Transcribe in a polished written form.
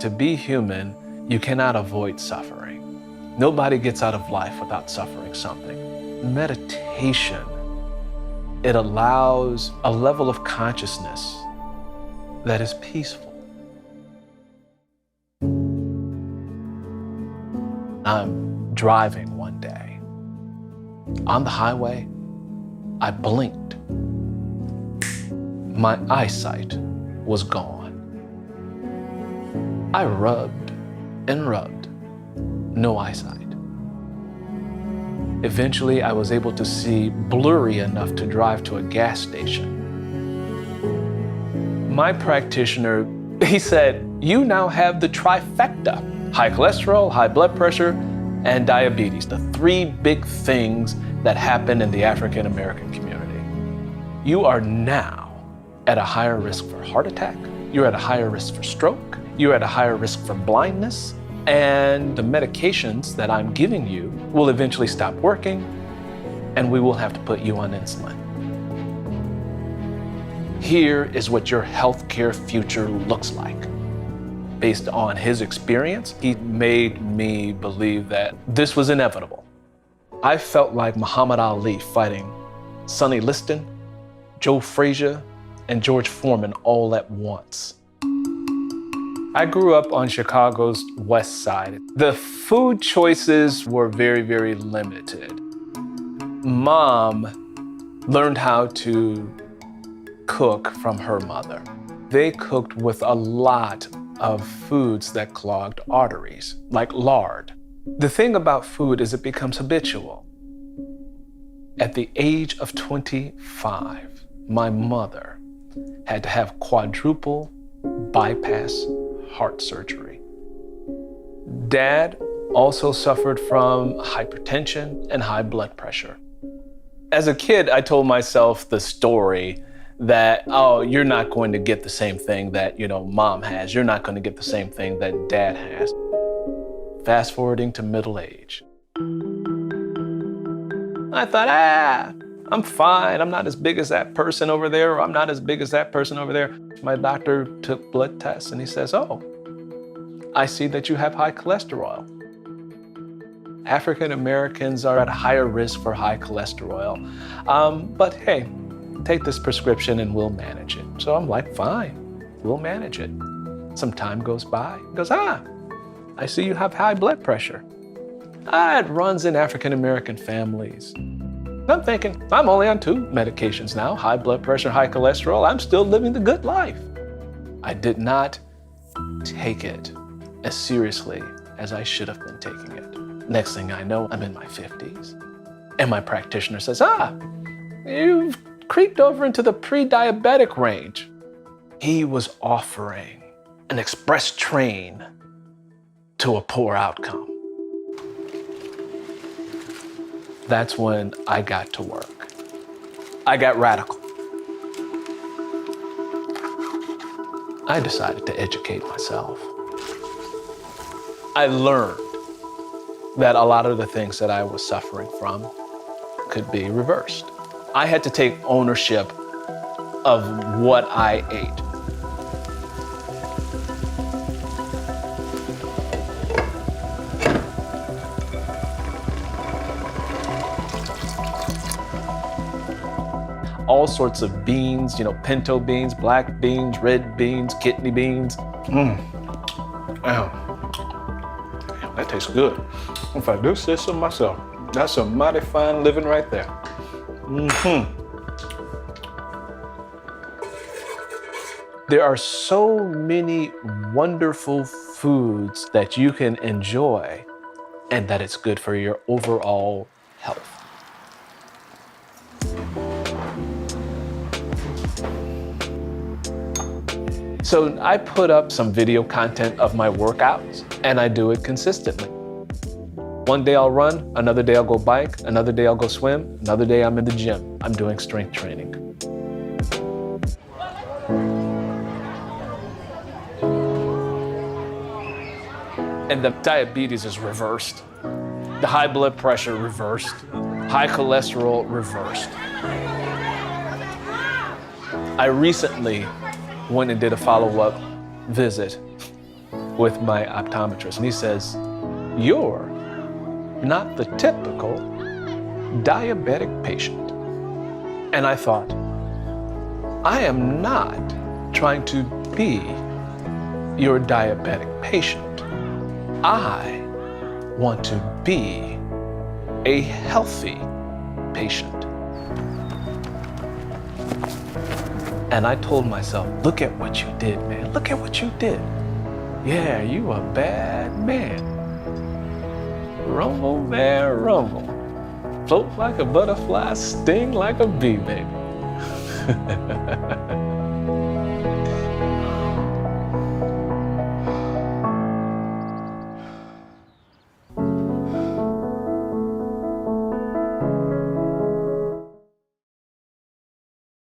to be human, you cannot avoid suffering. Nobody gets out of life without suffering something. Meditation, it allows a level of consciousness that is peaceful. I'm driving one day. On the highway, I blinked. My eyesight was gone. I rubbed and rubbed, no eyesight. Eventually, I was able to see blurry enough to drive to a gas station. My practitioner, he said, "You now have the trifecta: high cholesterol, high blood pressure, and diabetes, the three big things that happen in the African American community. You are now at a higher risk for heart attack, you're at a higher risk for stroke, you're at a higher risk for blindness, and the medications that I'm giving you will eventually stop working, and we will have to put you on insulin. Here is what your healthcare future looks like." Based on his experience, he made me believe that this was inevitable. I felt like Muhammad Ali fighting Sonny Liston, Joe Frazier, and George Foreman all at once. I grew up on Chicago's West Side. The food choices were very, very limited. Mom learned how to cook from her mother. They cooked with a lot of foods that clogged arteries, like lard. The thing about food is it becomes habitual. At the age of 25, my mother had to have quadruple bypass heart surgery. Dad also suffered from hypertension and high blood pressure. As a kid, I told myself the story that, oh, you're not going to get the same thing that, mom has. You're not going to get the same thing that dad has. Fast forwarding to middle age. I thought, I'm fine. I'm not as big as that person over there, or I'm not as big as that person over there. My doctor took blood tests and he says, "Oh, I see that you have high cholesterol." African Americans are at a higher risk for high cholesterol. But hey, take this prescription and we'll manage it. So I'm like, fine, we'll manage it. Some time goes by. He goes, I see you have high blood pressure. It runs in African American families. I'm thinking, I'm only on 2 medications now, high blood pressure, high cholesterol. I'm still living the good life. I did not take it as seriously as I should have been taking it. Next thing I know, I'm in my 50s. And my practitioner says, you've creeped over into the pre-diabetic range. He was offering an express train to a poor outcome. That's when I got to work. I got radical. I decided to educate myself. I learned that a lot of the things that I was suffering from could be reversed. I had to take ownership of what I ate. All sorts of beans, pinto beans, black beans, red beans, kidney beans. That tastes good. If I do say so myself, that's some mighty fine living right there. There are so many wonderful foods that you can enjoy and that it's good for your overall health. So I put up some video content of my workouts and I do it consistently. One day I'll run, another day I'll go bike, another day I'll go swim, another day I'm in the gym. I'm doing strength training. And the diabetes is reversed. The high blood pressure reversed. High cholesterol reversed. I recently went and did a follow-up visit with my optometrist, and he says, "You're not the typical diabetic patient." And I thought, I am not trying to be your diabetic patient. I want to be a healthy patient. And I told myself, look at what you did, man. Look at what you did. Yeah, you a bad man. Rumble, man, rumble. Float like a butterfly, sting like a bee, baby.